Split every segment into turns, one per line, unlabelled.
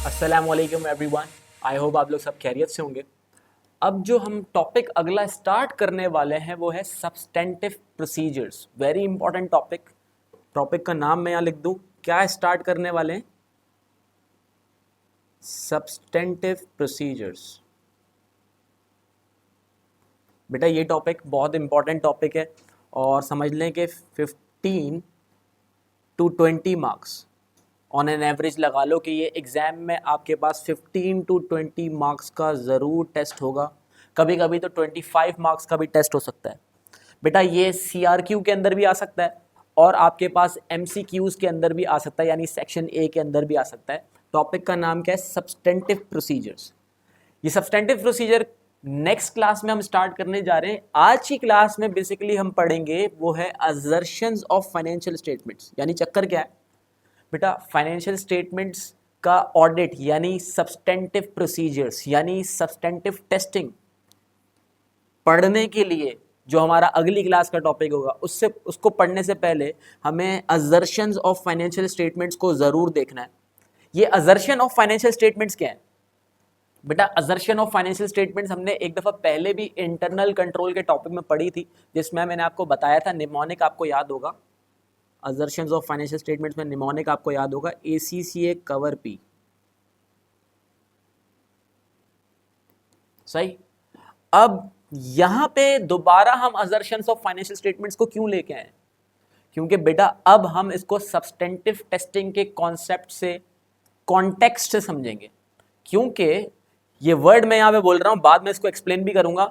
अस्सलामुअलैकुम everyone. I hope आप लोग सब खैरियत से होंगे। अब जो हम टॉपिक अगला स्टार्ट करने वाले हैं वो है substantive procedures. Very important topic. Topic का नाम मैं यहाँ लिख दूँ, क्या स्टार्ट करने वाले हैं? Substantive procedures. बेटा ये टॉपिक बहुत इंपॉर्टेंट टॉपिक है और समझ लें कि 15 to 20 marks on an average लगा लो कि ये एग्ज़ाम में आपके पास 15 to 20 मार्क्स का ज़रूर टेस्ट होगा। कभी कभी तो 25 मार्क्स का भी टेस्ट हो सकता है। बेटा ये CRQ के अंदर भी आ सकता है और आपके पास MCQs के अंदर भी आ सकता है, यानी सेक्शन A के अंदर भी आ सकता है। टॉपिक का नाम क्या है? Substantive procedures. ये सब्सटेंटिव प्रोसीजर नेक्स्ट क्लास में हम स्टार्ट करने जा रहे हैं। आज की क्लास में बेसिकली हम पढ़ेंगे वो है असर्शंस ऑफ फाइनेंशियल स्टेटमेंट्स। यानी चक्कर क्या है बेटा? फाइनेंशियल स्टेटमेंट्स का ऑडिट यानी सब्सटेंटिव प्रोसीजर्स यानी सब्सटेंटिव टेस्टिंग पढ़ने के लिए जो हमारा अगली क्लास का टॉपिक होगा उसको पढ़ने से पहले हमें असर्शंस ऑफ फाइनेंशियल स्टेटमेंट्स को ज़रूर देखना है। ये असर्शन ऑफ फाइनेंशियल स्टेटमेंट्स क्या है बेटा? असर्शन ऑफ फाइनेंशियल स्टेटमेंट्स हमने एक दफ़ा पहले भी इंटरनल कंट्रोल के टॉपिक में पढ़ी थी, जिसमें मैंने आपको बताया था निमोनिक, आपको याद होगा। असर्शंस ऑफ फाइनेंशियल स्टेटमेंट्स में निमोनिक आपको याद होगा, ACCA कवर P। सही। अब यहां पे दोबारा हम असर्शंस ऑफ फाइनेंशियल स्टेटमेंट्स को क्यों लेके आए? क्योंकि बेटा अब हम इसको सब्सटेंटिव टेस्टिंग के कॉन्सेप्ट से, कॉन्टेक्स्ट से समझेंगे। क्योंकि ये वर्ड मैं यहां पे बोल रहा हूं, बाद में इसको एक्सप्लेन भी करूंगा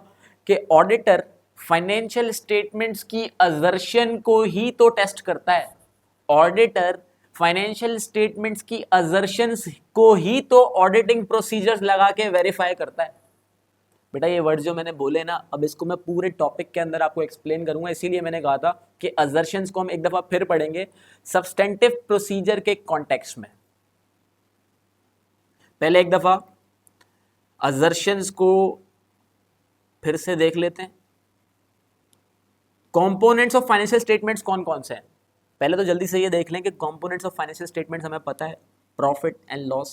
कि ऑडिटर फाइनेंशियल स्टेटमेंट्स की असर्शन को ही तो टेस्ट करता है। ऑडिटर फाइनेंशियल स्टेटमेंट्स की असर्शंस को ही तो ऑडिटिंग प्रोसीजर्स लगा के वेरीफाई करता है। बेटा ये वर्ड जो मैंने बोले ना, अब इसको मैं पूरे टॉपिक के अंदर आपको एक्सप्लेन करूंगा, इसीलिए मैंने कहा था कि असर्शंस को हम एक दफा फिर पढ़ेंगे सब्सटेंटिव प्रोसीजर के कॉन्टेक्स्ट में। पहले एक दफा असर्शंस को फिर से देख लेते हैं। कंपोनेंट्स ऑफ फाइनेंशियल स्टेटमेंट्स कौन कौन से हैं? पहले तो जल्दी से ये देख लें कि कंपोनेंट्स ऑफ फाइनेंशियल स्टेटमेंट्स हमें पता है। Profit and loss,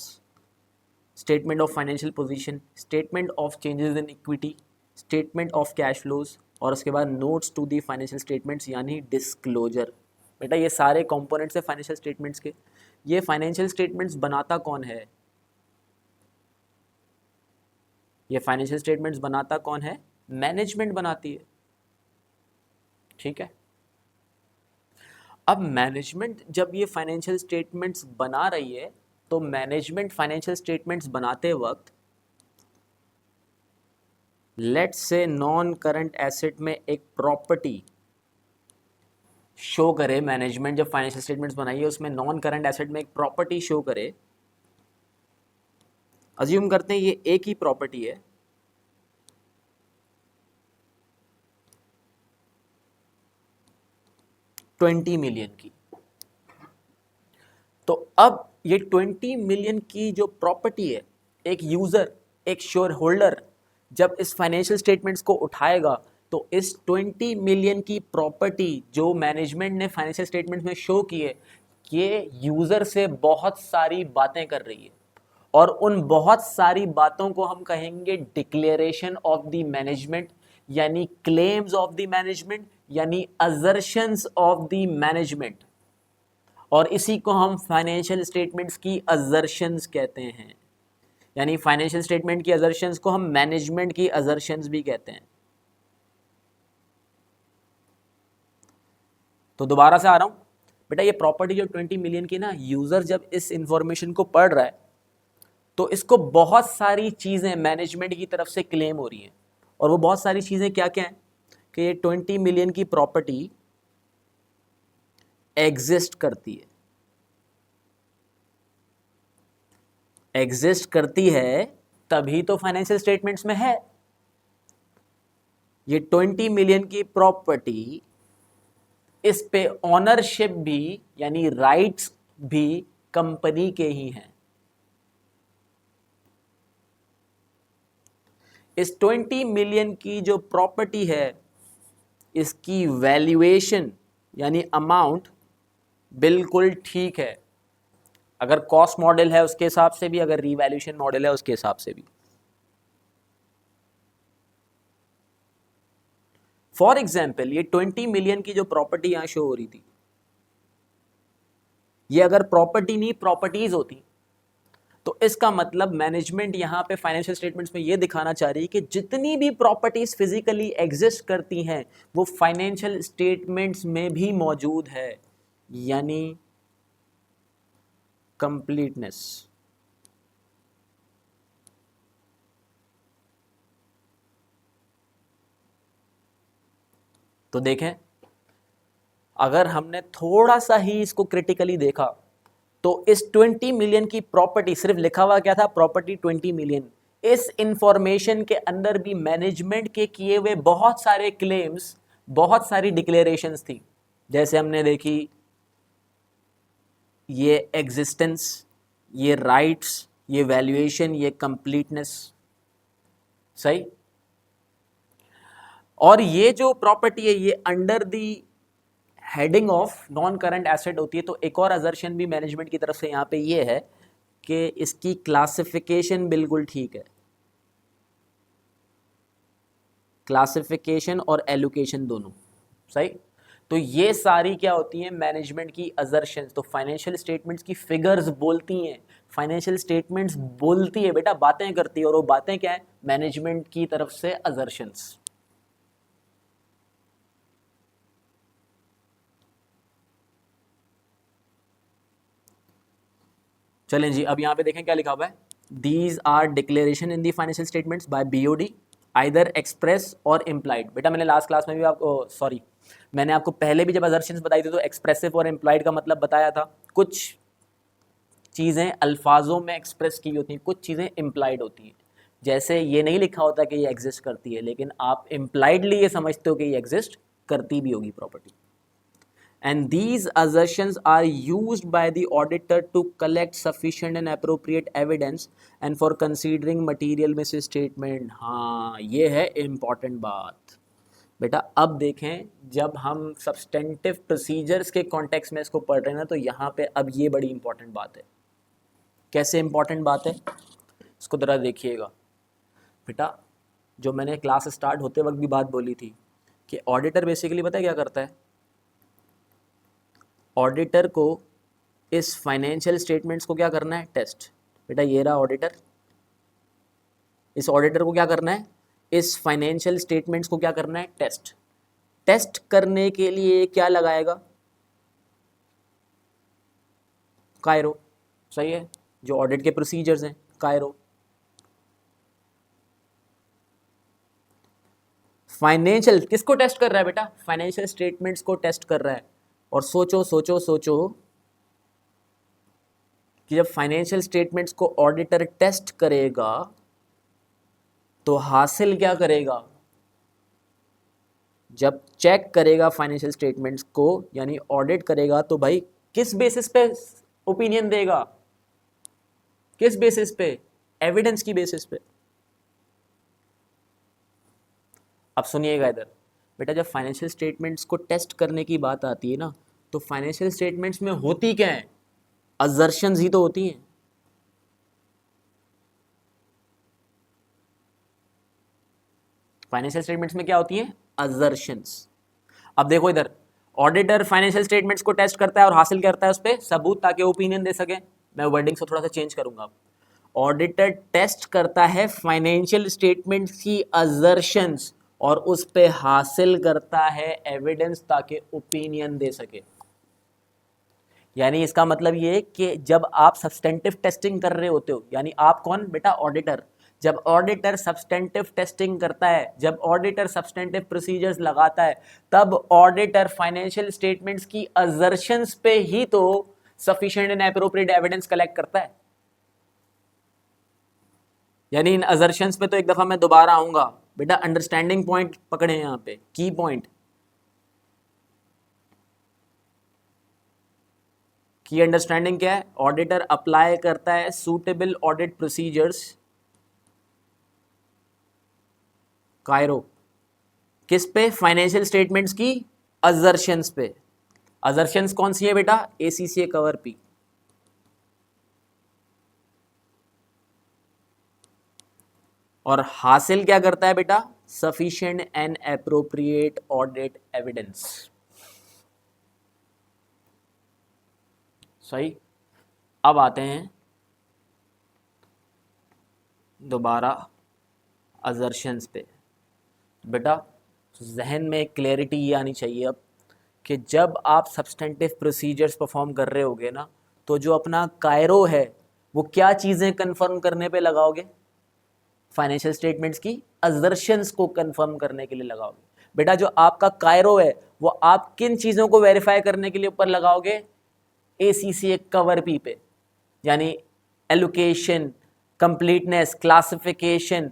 statement of financial position, statement of changes in equity, statement of cash flows और उसके बाद notes to the financial statements यानी डिस्क्लोजर। बेटा ये सारे कंपोनेंट्स हैं फाइनेंशियल स्टेटमेंट्स के। ये फाइनेंशियल स्टेटमेंट्स बनाता कौन है? ये फाइनेंशियल स्टेटमेंट्स बनाता कौन है? मैनेजमेंट बनाती है। ठीक है। अब मैनेजमेंट जब ये फाइनेंशियल स्टेटमेंट्स बना रही है तो मैनेजमेंट फाइनेंशियल स्टेटमेंट्स बनाते वक्त let's say non current asset में एक प्रॉपर्टी शो करे। मैनेजमेंट जब फाइनेंशियल स्टेटमेंट्स बनाइए उसमें नॉन करंट एसेट में एक प्रॉपर्टी शो करे। अज्यूम करते हैं ये एक ही प्रॉपर्टी है, $20 मिलियन की। तो अब ये 20 मिलियन की जो प्रॉपर्टी है, एक यूजर, एक शेयर होल्डर जब इस फाइनेंशियल स्टेटमेंट्स को उठाएगा तो इस 20 मिलियन की प्रॉपर्टी जो मैनेजमेंट ने फाइनेंशियल स्टेटमेंट्स में शो की है, ये यूजर से बहुत सारी बातें कर रही है और उन बहुत सारी बातों को हम कहेंगे डिक्लेरेशन ऑफ द मैनेजमेंट यानी क्लेम्स ऑफ द मैनेजमेंट यानी असर्शंस ऑफ द मैनेजमेंट, और इसी को हम फाइनेंशियल स्टेटमेंट्स की असर्शंस कहते हैं। यानी फाइनेंशियल स्टेटमेंट की असर्शंस को हम मैनेजमेंट की असर्शंस भी कहते हैं। तो दोबारा से आ रहा हूं बेटा, ये प्रॉपर्टी जो 20 मिलियन की ना, यूजर जब इस इंफॉर्मेशन को पढ़ रहा है तो इसको बहुत सारी चीजें मैनेजमेंट की तरफ से क्लेम हो रही हैं। और वो बहुत सारी चीजें क्या क्या हैं कि ये 20 मिलियन की प्रॉपर्टी एग्जिस्ट करती है। एग्जिस्ट करती है तभी तो फाइनेंशियल स्टेटमेंट्स में है। ये 20 मिलियन की प्रॉपर्टी, इस पे ऑनरशिप भी यानी राइट्स भी कंपनी के ही हैं। इस 20 मिलियन की जो प्रॉपर्टी है इसकी वैल्यूएशन यानी अमाउंट बिल्कुल ठीक है। अगर कॉस्ट मॉडल है उसके हिसाब से भी, अगर रीवैल्यूएशन मॉडल है उसके हिसाब से भी। फॉर एग्जाम्पल ये 20 मिलियन की जो प्रॉपर्टी यहां शो हो रही थी, ये अगर प्रॉपर्टी नहीं प्रॉपर्टीज होती तो इसका मतलब मैनेजमेंट यहां पे फाइनेंशियल स्टेटमेंट्स में ये दिखाना चाह रही है कि जितनी भी प्रॉपर्टीज फिजिकली एग्जिस्ट करती हैं वो फाइनेंशियल स्टेटमेंट्स में भी मौजूद है, यानी कंप्लीटनेस। तो देखें, अगर हमने थोड़ा सा ही इसको क्रिटिकली देखा तो इस 20 मिलियन की प्रॉपर्टी, सिर्फ लिखा हुआ क्या था, प्रॉपर्टी 20 मिलियन, इस इंफॉर्मेशन के अंदर भी मैनेजमेंट के किए हुए बहुत सारे क्लेम्स, बहुत सारी डिक्लेरेशंस थी। जैसे हमने देखी ये एग्जिस्टेंस, ये राइट्स, ये वैल्यूएशन, ये कंप्लीटनेस, सही। और ये जो प्रॉपर्टी है ये under the heading of non current asset होती है। तो एक और असर्शन भी मैनेजमेंट की तरफ से यहाँ पे ये है कि इसकी क्लासिफिकेशन बिल्कुल ठीक है, क्लासिफिकेशन और एलोकेशन दोनों सही। तो ये सारी क्या होती हैं, मैनेजमेंट की असर्शंस। तो फाइनेंशियल स्टेटमेंट्स की फिगर्स बोलती हैं, फाइनेंशियल स्टेटमेंट्स बोलती है बेटा, बातें करती है, और वो बातें क्या है, मैनेजमेंट की तरफ से असर्शंस। चलें जी, अब यहाँ पे देखें क्या लिखा हुआ है, these are declaration in the financial statements by BOD either express और इम्प्लाइड। बेटा मैंने लास्ट क्लास में भी आपको, सॉरी मैंने आपको पहले भी जब असर्शंस बताई थी तो एक्सप्रेसिव और इम्प्लाइड का मतलब बताया था। कुछ चीज़ें अल्फाजों में एक्सप्रेस की होती हैं, कुछ चीज़ें इम्प्लाइड होती हैं। जैसे ये नहीं लिखा होता कि ये एग्जिस्ट करती है, लेकिन आप इम्प्लाइडली ये समझते हो कि ये एग्जिस्ट करती भी होगी property. And these assertions are used by the auditor to collect sufficient and appropriate evidence and for considering material misstatement। हाँ, ये है important बात बेटा। अब देखें, जब हम सब्सटेंटिव प्रोसीजर्स के कॉन्टेक्स्ट में इसको पढ़ रहे हैं ना, तो यहाँ पे अब ये बड़ी इंपॉर्टेंट बात है। कैसे इंपॉर्टेंट बात है, इसको ज़रा देखिएगा बेटा। जो मैंने क्लास स्टार्ट होते वक्त भी बात बोली थी कि ऑडिटर बेसिकली पता है क्या करता है, ऑडिटर को इस फाइनेंशियल स्टेटमेंट्स को क्या करना है, टेस्ट। बेटा ये रहा ऑडिटर, इस ऑडिटर को क्या करना है, इस फाइनेंशियल स्टेटमेंट्स को क्या करना है, टेस्ट। टेस्ट करने के लिए क्या लगाएगा, कायरो, सही है, जो ऑडिट के प्रोसीजर्स हैं, कायरो। फाइनेंशियल किसको टेस्ट कर रहा है बेटा, फाइनेंशियल स्टेटमेंट्स को टेस्ट कर रहा है। और सोचो सोचो सोचो कि जब फाइनेंशियल स्टेटमेंट्स को ऑडिटर टेस्ट करेगा तो हासिल क्या करेगा, जब चेक करेगा फाइनेंशियल स्टेटमेंट्स को यानी ऑडिट करेगा, तो भाई किस बेसिस पे ओपिनियन देगा, किस बेसिस पे, एविडेंस की बेसिस पे। अब सुनिएगा इधर बेटा, जब फाइनेंशियल स्टेटमेंट्स को टेस्ट करने की बात आती है ना, तो फाइनेंशियल स्टेटमेंट्स में होती क्या है, असर्शंस ही तो होती हैं। फाइनेंशियल स्टेटमेंट्स में क्या होती हैं, असर्शंस। अब देखो इधर, ऑडिटर फाइनेंशियल स्टेटमेंट्स को टेस्ट करता है और हासिल करता है उस पर सबूत ताकि ओपिनियन दे सके। मैं वर्डिंग को थोड़ा सा चेंज करूंगा। ऑडिटर टेस्ट करता है फाइनेंशियल स्टेटमेंट्स की असर्शंस और उस पर हासिल करता है एविडेंस ताकि ओपिनियन दे सके। यानी इसका मतलब ये कि जब आप सब्सटेंटिव टेस्टिंग कर रहे होते हो, यानी आप कौन बेटा, ऑडिटर। जब ऑडिटर सब्सटेंटिव टेस्टिंग करता है, जब ऑडिटर सब्सटेंटिव प्रोसीजर्स लगाता है, तब ऑडिटर फाइनेंशियल स्टेटमेंट्स की असर्शंस पे ही तो sufficient and appropriate evidence collect करता है। यानी इन असर्शंस पे तो एक दफा मैं दोबारा आऊंगा बेटा, अंडरस्टैंडिंग पॉइंट पकड़े यहाँ पे, की पॉइंट की अंडरस्टैंडिंग क्या है, ऑडिटर अप्लाई करता है सूटेबल ऑडिट प्रोसीजर्स, कायरो, किस पे, फाइनेंशियल स्टेटमेंट्स की असर्शंस पे। असर्शंस कौन सी है बेटा, एसीसीए कवर पी। और हासिल क्या करता है बेटा? Sufficient and appropriate audit evidence. सही। अब आते हैं दोबारा असर्शंस पे। बेटा जहन में क्लैरिटी ये आनी चाहिए अब कि जब आप सब्सटेंटिव प्रोसीजर्स परफॉर्म कर रहे होगे ना, तो जो अपना कायरो है वो क्या चीज़ें कंफर्म करने पे लगाओगे? फाइनेंशियल स्टेटमेंट्स की असर्शंस को कंफर्म करने के लिए लगाओगे। बेटा जो आपका कायरो है वो आप किन चीज़ों को वेरीफाई करने के लिए ऊपर लगाओगे? ACCA कवर पी पे, यानी एलोकेशन, कंप्लीटनेस, क्लासिफिकेशन,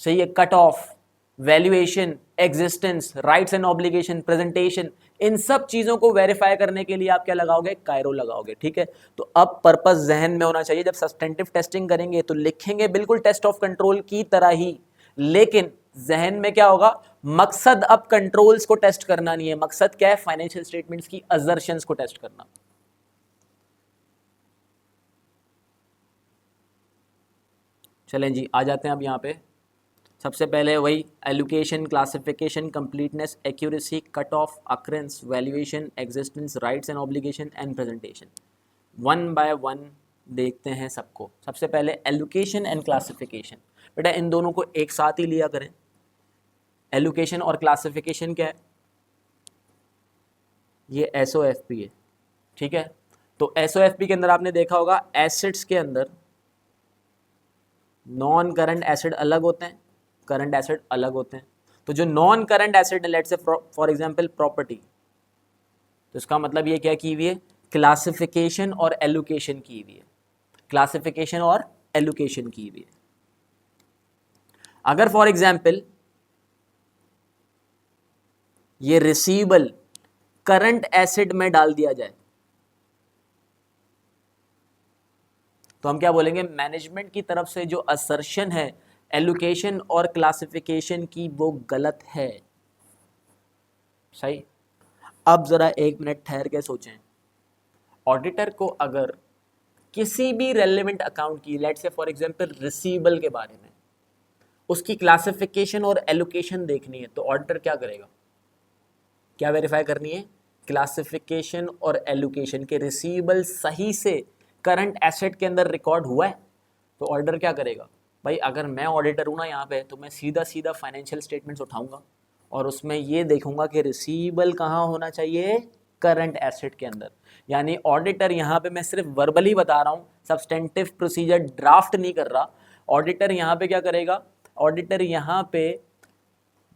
सही है, cut off, valuation, existence, rights and obligation, presentation, इन सब चीज़ों को वेरीफाई करने के लिए आप क्या लगाओगे? कायरो लगाओगे। ठीक है, तो अब पर्पस जहन में होना चाहिए, जब सब्सटेंटिव टेस्टिंग करेंगे तो लिखेंगे बिल्कुल टेस्ट ऑफ कंट्रोल की तरह ही, लेकिन जहन में क्या होगा? मकसद अब कंट्रोल्स को टेस्ट करना नहीं है, मकसद क्या है? फाइनेंशियल स्टेटमेंट्स की असर्शंस को टेस्ट करना। चलें जी, आ जाते हैं अब यहाँ पे। सबसे पहले वही allocation, classification, completeness, accuracy, cut off, occurrence, valuation, existence, rights and obligation and presentation. One by one देखते हैं सबको। सबसे पहले एलोकेशन एंड क्लासिफिकेशन। बेटा इन दोनों को एक साथ ही लिया करें। एलोकेशन और क्लासिफिकेशन क्या है? ये SOFP है। ठीक है, तो SOFP के अंदर आपने देखा होगा एसेट्स के अंदर नॉन करंट एसेट अलग होते हैं, करंट एसेट अलग होते हैं। तो जो नॉन करंट एसेट है, let's say for example property, तो इसका मतलब ये क्या की हुई है? क्लासिफिकेशन और एलोकेशन की हुई है, क्लासिफिकेशन और एलोकेशन की हुई है। अगर फॉर एग्जांपल ये रिसीवेबल करंट एसेट में डाल दिया जाए तो हम क्या बोलेंगे? मैनेजमेंट की तरफ से जो असर्शन है एलोकेशन और क्लासिफिकेशन की वो गलत है। सही। अब जरा एक मिनट ठहर के सोचें, ऑडिटर को अगर किसी भी रेलेवेंट अकाउंट की, let's say for example receivable के बारे में, उसकी क्लासिफिकेशन और एलोकेशन देखनी है, तो ऑडिटर क्या करेगा? क्या वेरीफाई करनी है? क्लासिफिकेशन और एलोकेशन के रिसीवेबल सही से करंट एसेट के अंदर रिकॉर्ड हुआ है। तो ऑडिटर क्या करेगा? भाई अगर मैं ऑडिटर हूँ ना यहाँ पे, तो मैं सीधा सीधा फाइनेंशियल स्टेटमेंट्स उठाऊंगा और उसमें ये देखूंगा कि रिसीवेबल कहाँ होना चाहिए? करंट एसेट के अंदर। यानी ऑडिटर यहाँ पे, मैं सिर्फ वर्बली बता रहा हूँ, सब्सटेंटिव प्रोसीजर ड्राफ्ट नहीं कर रहा। ऑडिटर यहाँ पे क्या करेगा? ऑडिटर यहाँ पे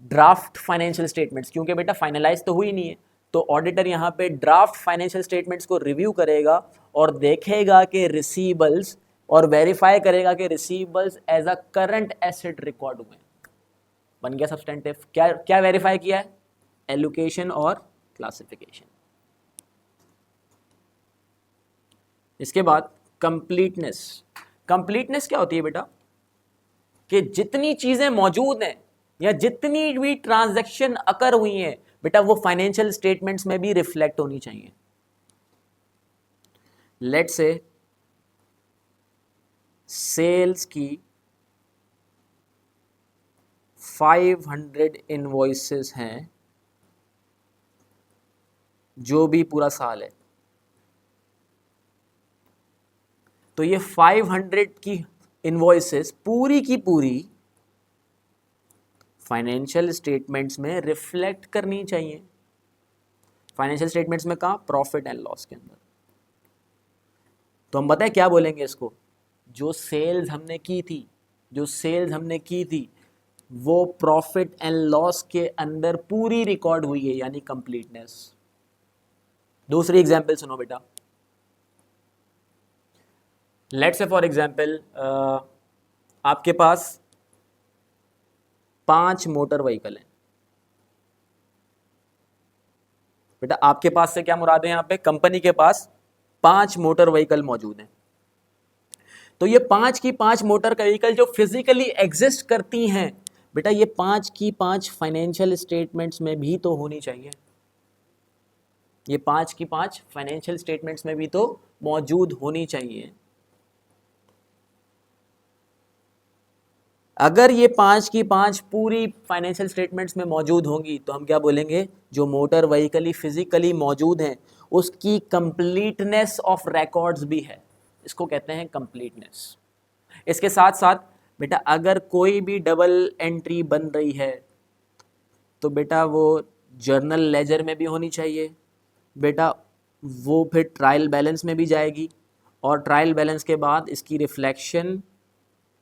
ड्राफ्ट फाइनेंशियल स्टेटमेंट्स, क्योंकि बेटा फाइनलाइज तो हुई नहीं है, तो ऑडिटर यहाँ पे ड्राफ्ट फाइनेंशियल स्टेटमेंट्स को रिव्यू करेगा और देखेगा कि रिसीवेबल्स, और वेरीफाई करेगा कि receivables as a current asset record हुए। बन गया सब्सटेंटिव। क्या क्या वेरीफाई किया है? एलोकेशन और क्लासिफिकेशन। इसके बाद कंप्लीटनेस। कंप्लीटनेस क्या होती है बेटा? कि जितनी चीजें मौजूद हैं या जितनी भी ट्रांजैक्शन अकर हुई हैं बेटा, वो फाइनेंशियल स्टेटमेंट्स में भी रिफ्लेक्ट होनी चाहिए। लेट्स से सेल्स की 500 इनवॉइसेस हैं जो भी पूरा साल है, तो ये 500 की इनवॉइसेस पूरी की पूरी फाइनेंशियल स्टेटमेंट्स में रिफ्लेक्ट करनी चाहिए। फाइनेंशियल स्टेटमेंट्स में कहाँ? प्रॉफिट एंड लॉस के अंदर। तो हम बताएं क्या बोलेंगे इसको? जो सेल्स हमने की थी, जो सेल्स हमने की थी वो प्रॉफिट एंड लॉस के अंदर पूरी रिकॉर्ड हुई है, यानी कंप्लीटनेस। दूसरी एग्जांपल सुनो बेटा। लेट्स से फॉर एग्जांपल आपके पास 5 मोटर व्हीकल हैं। बेटा आपके पास से क्या मुराद है? यहाँ पे कंपनी के पास 5 मोटर व्हीकल मौजूद हैं। तो ये 5 की 5 मोटर व्हीकल जो फिजिकली एग्जिस्ट करती हैं बेटा, ये 5 की 5 फाइनेंशियल स्टेटमेंट्स में भी तो होनी चाहिए। ये 5 की 5 फाइनेंशियल स्टेटमेंट्स में भी तो मौजूद होनी चाहिए। अगर ये 5 की 5 पूरी फाइनेंशियल स्टेटमेंट्स में मौजूद होंगी तो हम क्या बोलेंगे, जो मोटर व्हीकली फिजिकली मौजूद हैं उसकी कंप्लीटनेस ऑफ रिकॉर्ड्स भी है, इसको कहते हैं कंप्लीटनेस। इसके साथ साथ बेटा अगर कोई भी डबल एंट्री बन रही है तो बेटा वो जर्नल लेजर में भी होनी चाहिए, बेटा वो फिर ट्रायल बैलेंस में भी जाएगी, और ट्रायल बैलेंस के बाद इसकी रिफ्लेक्शन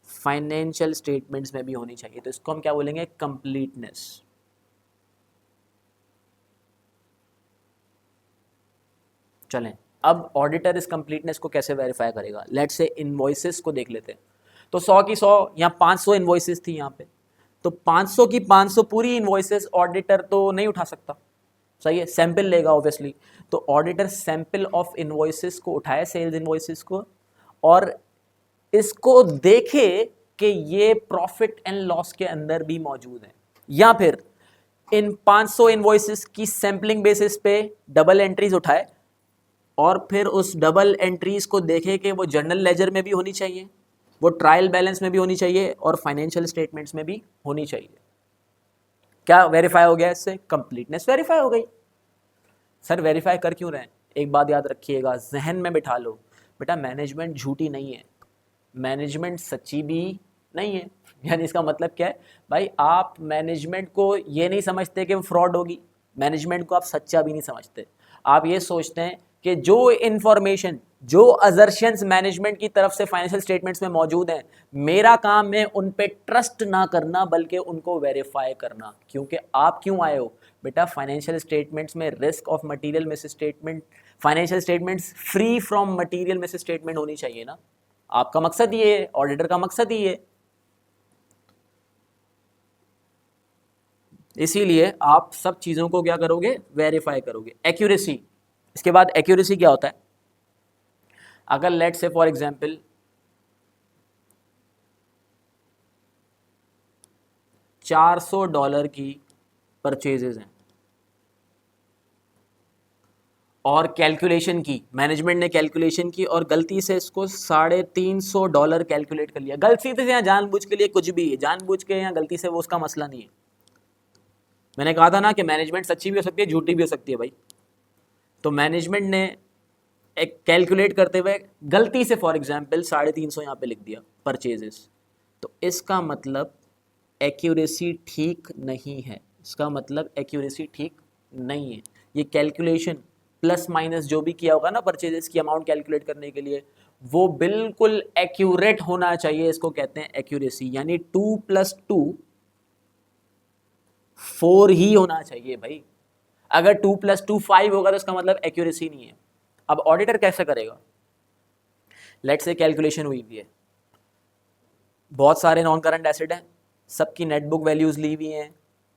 फाइनेंशियल स्टेटमेंट्स में भी होनी चाहिए। तो इसको हम क्या बोलेंगे, कंप्लीटनेस। चलें, अब ऑडिटर इस कंप्लीटनेस को कैसे वेरीफाई करेगा। लेट्स से इनवॉइसेस को देख लेते हैं। तो 100 की 100 या 500 इनवॉइसेस थी यहाँ पे, तो 500 की 500 पूरी इनवॉइसेस ऑडिटर तो नहीं उठा सकता, सही है, सैंपल लेगा ऑब्वियसली। तो ऑडिटर सैंपल ऑफ इनवॉइसेस को उठाए, सेल्स इनवॉइसेस को, और इसको देखे कि ये प्रॉफिट एंड लॉस के अंदर भी मौजूद है, या फिर इन 500 इनवॉइसेस की सैंपलिंग बेसिस पे डबल एंट्रीज उठाए और फिर उस डबल एंट्रीज को देखे कि वो जर्नल लेजर में भी होनी चाहिए, वो ट्रायल बैलेंस में भी होनी चाहिए और फाइनेंशियल स्टेटमेंट्स में भी होनी चाहिए। क्या वेरीफाई हो गया इससे, कंप्लीटनेस वेरीफाई हो गई। सर वेरीफाई कर क्यों रहे हैं, एक बात याद रखिएगा, जहन में बिठा लो, बेटा मैनेजमेंट झूठी नहीं है, मैनेजमेंट सच्ची भी नहीं है। यानी इसका मतलब क्या है भाई, आप मैनेजमेंट को ये नहीं समझते कि वो फ्रॉड होगी, मैनेजमेंट को आप सच्चा भी नहीं समझते। आप ये सोचते हैं कि जो इन्फॉर्मेशन, जो अजर्शंस मैनेजमेंट की तरफ से फाइनेंशियल स्टेटमेंट्स में मौजूद हैं, मेरा काम है उन पे ट्रस्ट ना करना बल्कि उनको वेरीफाई करना। क्योंकि आप क्यों आए हो बेटा, फाइनेंशियल स्टेटमेंट्स में risk of material miss statement, financial statements free from material miss statement होनी चाहिए ना। आपका मकसद ये है, ऑडिटर का मकसद ही है। इसीलिए आप सब चीजों को क्या करोगे, वेरीफाई करोगे। एक्यूरेसी, इसके बाद एक्यूरेसी क्या होता है, अगर लेट से फॉर एग्जांपल $400 की परचेजेस हैं और कैलकुलेशन की, मैनेजमेंट ने कैलकुलेशन की और गलती से इसको $350 कैलकुलेट कर लिया, गलती से या जानबूझ के लिए, कुछ भी है, जानबूझ के या गलती से, वो उसका मसला नहीं है। मैंने कहा था ना कि मैनेजमेंट सच्ची भी हो सकती है, झूठी भी हो सकती है भाई। तो मैनेजमेंट ने एक कैलकुलेट करते हुए गलती से फॉर एग्जांपल 350 यहाँ पे लिख दिया परचेजेस, तो इसका मतलब एक्यूरेसी ठीक नहीं है, इसका मतलब एक्यूरेसी ठीक नहीं है। ये कैलकुलेशन प्लस माइनस जो भी किया होगा ना परचेजेस की अमाउंट कैलकुलेट करने के लिए, वो बिल्कुल एक्यूरेट होना चाहिए, इसको कहते हैं एक्यूरेसी। यानी 2 + 2 4 ही होना चाहिए भाई। अगर 2 + 2 5 होगा तो इसका मतलब एक्यूरेसी नहीं है। अब ऑडिटर कैसे करेगा, लेट्स से कैलकुलेशन हुई है, बहुत सारे नॉन करंट एसेट हैं, सबकी नेट बुक वैल्यूज ली हुई हैं,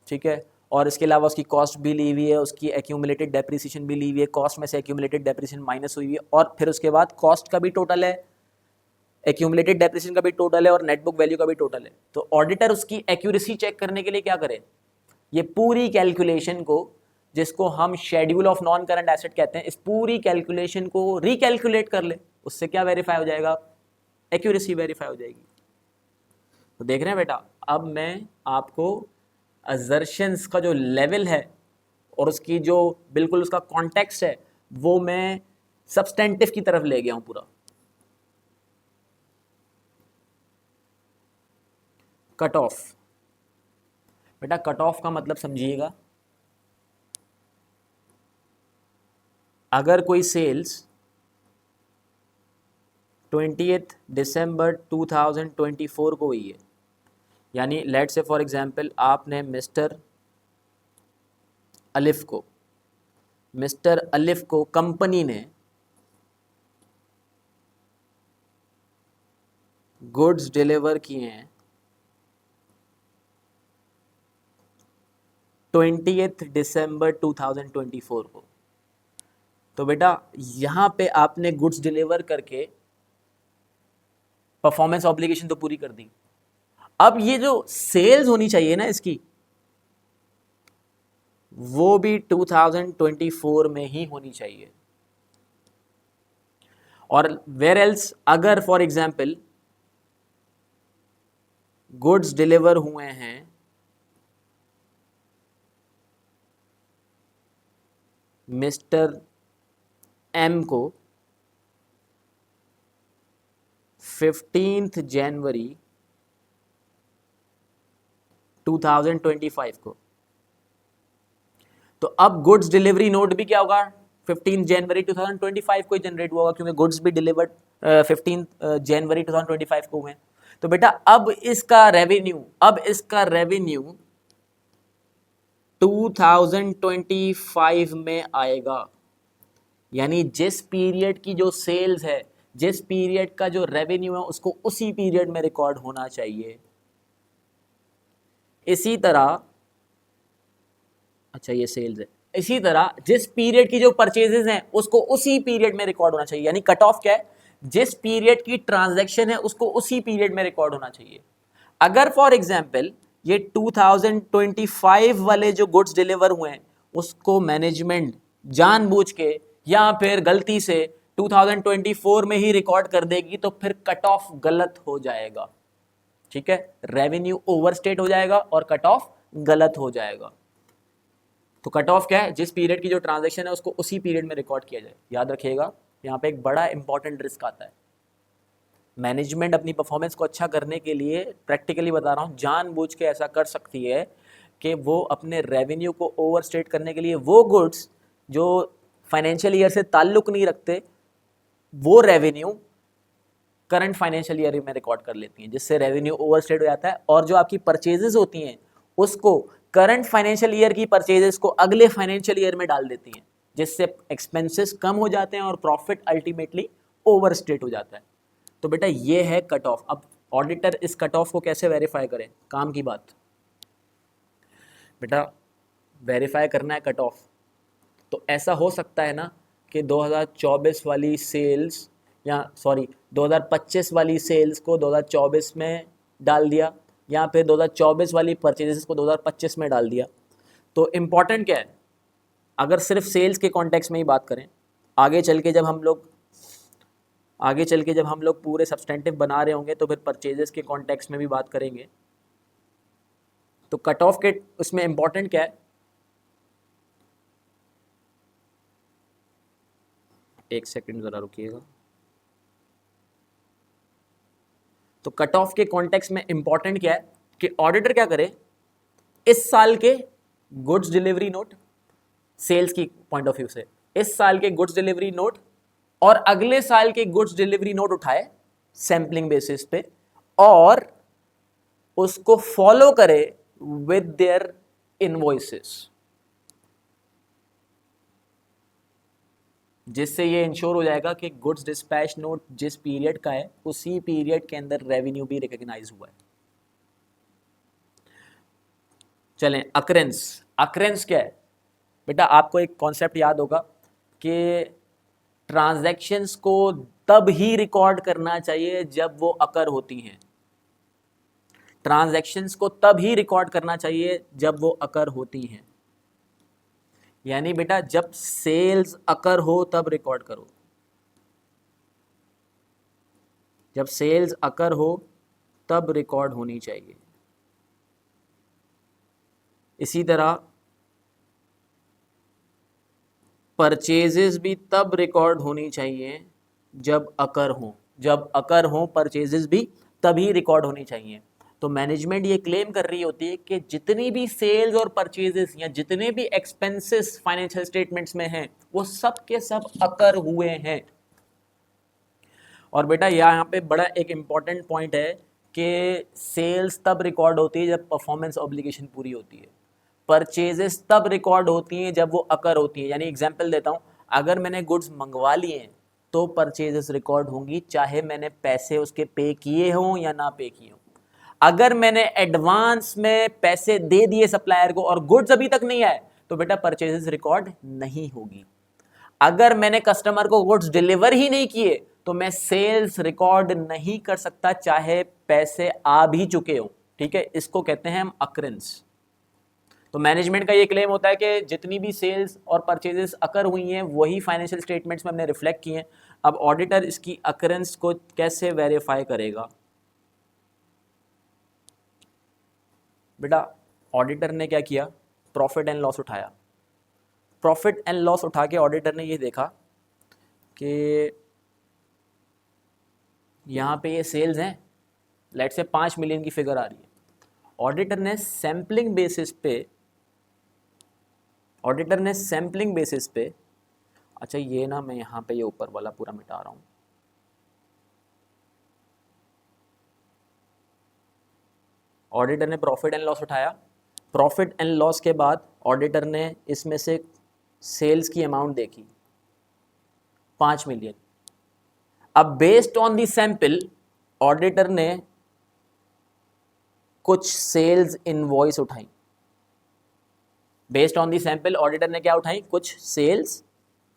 ठीक है, और इसके अलावा उसकी कॉस्ट भी ली हुई है, उसकी एक्यूमुलेटेड डेप्रिसिएशन भी ली हुई है, कॉस्ट में से एक्यूमुलेटेड डेप्रिसिएशन माइनस हुई है, और फिर उसके बाद कॉस्ट का भी टोटल है, एक्यूमुलेटेड डेप्रिसिएशन का भी टोटल है और नेट बुक वैल्यू का भी टोटल है। तो ऑडिटर उसकी एक्यूरेसी चेक करने के लिए क्या करे, ये पूरी कैलकुलेशन को, जिसको हम schedule of non current asset कहते हैं, इस पूरी कैलकुलेशन को रिकैलकुलेट कर ले, उससे क्या वेरीफाई हो जाएगा, एक्यूरेसी वेरीफाई हो जाएगी। तो देख रहे हैं बेटा, अब मैं आपको अजर्शंस का जो लेवल है और उसकी जो बिल्कुल उसका कॉन्टेक्स्ट है, वो मैं सब्सटेंटिव की तरफ ले गया हूं पूरा। कट ऑफ, बेटा कट ऑफ का मतलब समझिएगा, अगर कोई सेल्स 20 दिसंबर 2024 को हुई है, यानी लेट से फॉर एग्जांपल आपने मिस्टर अलिफ को कंपनी ने गुड्स डिलीवर किए हैं 20 दिसंबर 2024 को, तो बेटा यहाँ पे आपने गुड्स डिलीवर करके परफॉर्मेंस ऑब्लिगेशन तो पूरी कर दी। अब ये जो सेल्स होनी चाहिए ना इसकी, वो भी 2024 में ही होनी चाहिए। और वेयर एल्स, अगर फॉर एग्जांपल गुड्स डिलीवर हुए हैं मिस्टर एम को 15 जनवरी 2025 को, तो अब गुड्स डिलीवरी नोट भी क्या होगा 15 जनवरी 2025 को ही जनरेट हुआ होगा, क्योंकि गुड्स भी डिलीवर्ड 15 जनवरी 2025 को हुए। तो बेटा अब इसका रेवेन्यू 2025 में आएगा, यानी जिस पीरियड की जो सेल्स है, जिस पीरियड का जो रेवेन्यू है, उसको उसी पीरियड में रिकॉर्ड होना चाहिए। इसी तरह, अच्छा ये सेल्स है, इसी तरह जिस पीरियड की जो परचेजेस हैं उसको उसी पीरियड में रिकॉर्ड होना चाहिए। यानी कट ऑफ क्या है, जिस पीरियड की ट्रांजैक्शन है उसको उसी पीरियड में रिकॉर्ड होना चाहिए। अगर फॉर एग्जांपल ये 2025 वाले जो गुड्स डिलीवर हुए हैं उसको मैनेजमेंट जानबूझ के या फिर गलती से 2024 में ही रिकॉर्ड कर देगी, तो फिर कट ऑफ गलत हो जाएगा। ठीक है, रेवेन्यू ओवरस्टेट हो जाएगा और कट ऑफ गलत हो जाएगा। तो कट ऑफ क्या है, जिस पीरियड की जो ट्रांजैक्शन है उसको उसी पीरियड में रिकॉर्ड किया जाए। याद रखिएगा, यहाँ पे एक बड़ा इंपॉर्टेंट रिस्क आता है। मैनेजमेंट अपनी परफॉर्मेंस को अच्छा करने के लिए, प्रैक्टिकली बता रहा हूँ, जानबूझ के ऐसा कर सकती है कि वो अपने रेवेन्यू को ओवरस्टेट करने के लिए वो गुड्स जो फाइनेंशियल ईयर से ताल्लुक नहीं रखते, वो रेवेन्यू करंट फाइनेंशियल ईयर में रिकॉर्ड कर लेती हैं, जिससे रेवेन्यू ओवरस्टेट हो जाता है। और जो आपकी परचेजेस होती हैं उसको करंट फाइनेंशियल ईयर की परचेजेस को अगले फाइनेंशियल ईयर में डाल देती हैं, जिससे एक्सपेंसेस कम हो जाते हैं और प्रॉफिट अल्टीमेटली ओवरस्टेट हो जाता है। तो बेटा ये है कट ऑफ। अब ऑडिटर इस कट ऑफ को कैसे वेरीफाई करें, काम की बात। बेटा वेरीफाई करना है कट ऑफ, तो ऐसा हो सकता है ना कि 2024 वाली सेल्स, या सॉरी 2025 वाली सेल्स को 2024 में डाल दिया, या फिर 2024 वाली परचेजेस को 2025 में डाल दिया। तो इम्पॉर्टेंट क्या है, अगर सिर्फ सेल्स के कॉन्टेक्स्ट में ही बात करें, आगे चल के जब हम लोग पूरे सब्सटेंटिव बना रहे होंगे तो फिर परचेजेस के कॉन्टेक्स्ट में भी बात करेंगे। तो कट ऑफ के उसमें इम्पॉर्टेंट क्या है, एक सेकंड ज़रा रुकिएगा। तो कट ऑफ के कॉन्टेक्स्ट में इंपॉर्टेंट क्या है कि ऑडिटर क्या करे, इस साल के गुड्स डिलीवरी नोट, सेल्स की पॉइंट ऑफ व्यू से इस साल के गुड्स डिलीवरी नोट और अगले साल के गुड्स डिलीवरी नोट उठाए सैंपलिंग बेसिस पे, और उसको फॉलो करे विद देयर इनवॉइसेस, जिससे ये इंश्योर हो जाएगा कि गुड्स डिस्पैच नोट जिस पीरियड का है उसी पीरियड के अंदर रेवेन्यू भी रिकॉग्नाइज हुआ है। चलें, अकरेंस क्या है बेटा, आपको एक कॉन्सेप्ट याद होगा कि ट्रांजैक्शंस को तब ही रिकॉर्ड करना चाहिए जब वो अकर होती हैं। ट्रांजैक्शंस को तब ही रिकॉर्ड करना चाहिए जब वो अकर होती हैं। यानी बेटा जब सेल्स अकर हो तब रिकॉर्ड करो, जब सेल्स अकर हो तब रिकॉर्ड होनी चाहिए। इसी तरह परचेजेस भी तब रिकॉर्ड होनी चाहिए जब अकर हो परचेजेस भी तभी रिकॉर्ड होनी चाहिए। तो मैनेजमेंट ये क्लेम कर रही होती है कि जितनी भी सेल्स और परचेजेस या जितने भी एक्सपेंसेस फाइनेंशियल स्टेटमेंट्स में हैं वो सब के सब अकर हुए हैं। और बेटा यहाँ पे बड़ा एक इम्पॉर्टेंट पॉइंट है कि सेल्स तब रिकॉर्ड होती है जब परफॉर्मेंस ऑब्लिगेशन पूरी होती है, परचेजेस तब रिकॉर्ड होती हैं जब वो अकर होती है। यानी एग्जांपल देता हूँ, अगर मैंने गुड्स मंगवा लिए हैं तो परचेजेस रिकॉर्ड होंगी, चाहे मैंने पैसे उसके पे किए हों या ना पे किए हों। अगर मैंने एडवांस में पैसे दे दिए सप्लायर को और गुड्स अभी तक नहीं आए तो बेटा परचेजेस रिकॉर्ड नहीं होगी। अगर मैंने कस्टमर को गुड्स डिलीवर ही नहीं किए तो मैं सेल्स रिकॉर्ड नहीं कर सकता, चाहे पैसे आ भी चुके हो। ठीक है, इसको कहते हैं हम अकरेंस। तो मैनेजमेंट का ये क्लेम होता है कि जितनी भी सेल्स और परचेजेस अकर हुई हैं वही फाइनेंशियल स्टेटमेंट्स में हमने रिफ्लेक्ट किए हैं। अब ऑडिटर इसकी अकरेंस को कैसे वेरीफाई करेगा, बेटा ऑडिटर ने क्या किया, प्रॉफिट एंड लॉस उठाया। प्रॉफिट एंड लॉस उठा के ऑडिटर ने ये देखा कि यहाँ पे ये सेल्स हैं, लेट से 5 मिलियन की फिगर आ रही है। ऑडिटर ने सैम्पलिंग बेसिस पे अच्छा ये ना मैं यहाँ पे ये ऊपर वाला पूरा मिटा रहा हूँ। ऑडिटर ने प्रॉफिट एंड लॉस उठाया। प्रॉफिट एंड लॉस के बाद ऑडिटर ने इसमें से सेल्स की अमाउंट देखी 5 मिलियन। अब based on the sample auditor ने कुछ सेल्स इनवॉइस उठाई। Based on the sample auditor ने क्या उठाई, कुछ सेल्स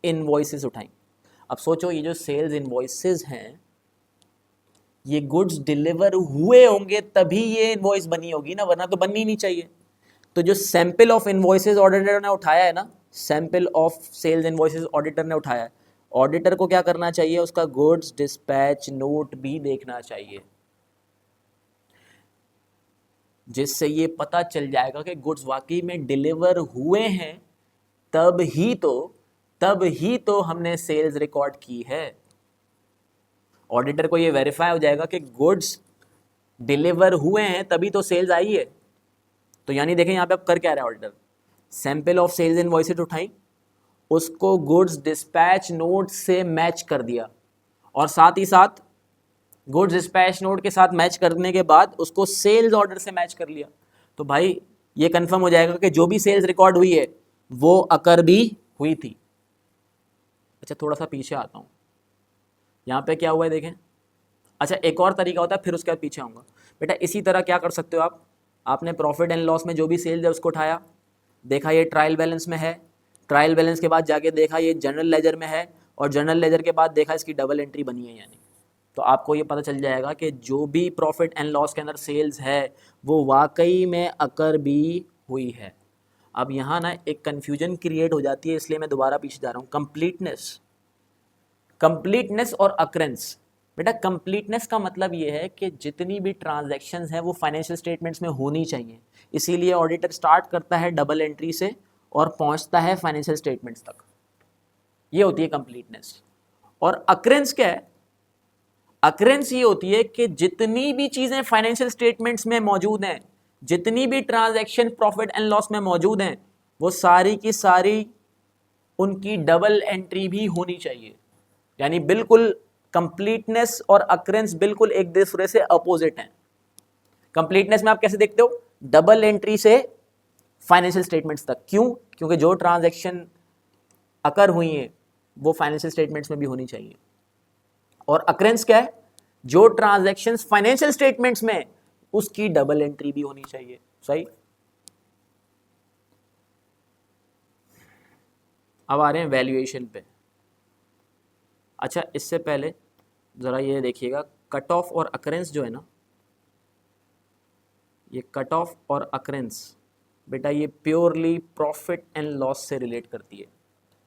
इनवॉइसेस उठाई। अब सोचो ये जो सेल्स इनवॉइसेस हैं ये गुड्स डिलीवर हुए होंगे तभी ये इनवॉइस बनी होगी ना, वरना तो बननी नहीं चाहिए। तो जो सैंपल ऑफ इनवॉइसेस ऑडिटर ने उठाया है ना, sample of sales invoices auditor ने उठाया है, ऑडिटर को क्या करना चाहिए, उसका गुड्स डिस्पैच नोट भी देखना चाहिए, जिससे ये पता चल जाएगा कि गुड्स वाकई में डिलीवर हुए हैं, तब ही तो हमने सेल्स रिकॉर्ड की है। ऑडिटर को ये वेरीफाई हो जाएगा कि गुड्स डिलीवर हुए हैं तभी तो सेल्स आई है। तो यानी देखें यहाँ पे अब कर क्या रहा है auditor, sample of sales invoices उठाई, उसको गुड्स डिस्पैच नोट से मैच कर दिया, और साथ ही साथ गुड्स डिस्पैच नोट के साथ मैच करने के बाद उसको सेल्स ऑर्डर से मैच कर लिया। तो भाई ये कंफर्म हो जाएगा कि जो भी सेल्स रिकॉर्ड हुई है वो अकर भी हुई थी। अच्छा थोड़ा सा पीछे आता हूँ, यहाँ पे क्या हुआ है देखें। अच्छा एक और तरीका होता है, फिर उसके बाद पीछे आऊँगा। बेटा इसी तरह क्या कर सकते हो आप, आपने प्रॉफिट एंड लॉस में जो भी सेल्स है उसको उठाया, देखा ये ट्रायल बैलेंस में है, ट्रायल बैलेंस के बाद जाके देखा ये जनरल लेजर में है, और जनरल लेजर के बाद देखा इसकी डबल एंट्री बनी है यानी। तो आपको ये पता चल जाएगा कि जो भी प्रॉफिट एंड लॉस के अंदर सेल्स है वो वाकई में अकर भी हुई है। अब यहाँ ना एक कन्फ्यूजन क्रिएट हो जाती है, इसलिए मैं दोबारा पीछे जा रहा हूँ। कंप्लीटनेस और अकरेंस। बेटा कंप्लीटनेस का मतलब ये है कि जितनी भी ट्रांजैक्शंस हैं वो फाइनेंशियल स्टेटमेंट्स में होनी चाहिए, इसीलिए ऑडिटर स्टार्ट करता है डबल एंट्री से और पहुंचता है फाइनेंशियल स्टेटमेंट्स तक। ये होती है कंप्लीटनेस। और अकरेंस क्या है, अकरेंस ये होती है कि जितनी भी चीजें फाइनेंशियल स्टेटमेंट्स में मौजूद हैं, जितनी भी ट्रांजैक्शन प्रॉफिट एंड लॉस में मौजूद हैं, वो सारी की सारी उनकी डबल एंट्री भी होनी चाहिए। यानी बिल्कुल कंप्लीटनेस और अकरेंस बिल्कुल एक दूसरे से अपोजिट हैं। कंप्लीटनेस में आप कैसे देखते हो, डबल एंट्री से फाइनेंशियल स्टेटमेंट्स तक। क्यों? क्योंकि जो ट्रांजैक्शन अकर हुई है वो फाइनेंशियल स्टेटमेंट्स में भी होनी चाहिए। और अकरेंस क्या है, जो ट्रांजैक्शंस फाइनेंशियल स्टेटमेंट्स में उसकी डबल एंट्री भी होनी चाहिए। सही। अब आ रहे हैं वैल्यूएशन पे। अच्छा इससे पहले ज़रा ये देखिएगा, कट ऑफ और अकरेंस जो है ना, ये कट ऑफ और अकरेंस बेटा ये प्योरली प्रॉफिट एंड लॉस से रिलेट करती है,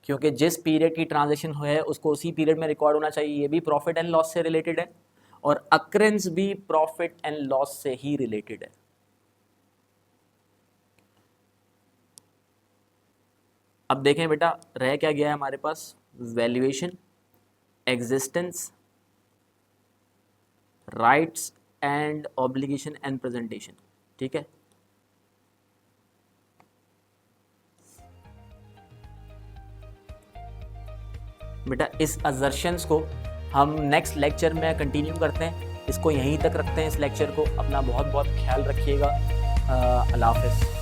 क्योंकि जिस पीरियड की ट्रांजैक्शन है उसको उसी पीरियड में रिकॉर्ड होना चाहिए। ये भी प्रॉफिट एंड लॉस से रिलेटेड है और अकरेंस भी प्रॉफिट एंड लॉस से ही रिलेटेड है। अब देखें बेटा रह क्या गया है हमारे पास, valuation, existence, rights and obligation and presentation. ठीक है, बेटा इस असर्शंस को हम नेक्स्ट लेक्चर में कंटिन्यू करते हैं, इसको यहीं तक रखते हैं इस लेक्चर को। अपना बहुत बहुत ख्याल रखिएगा। अल्लाह हाफ़िज़।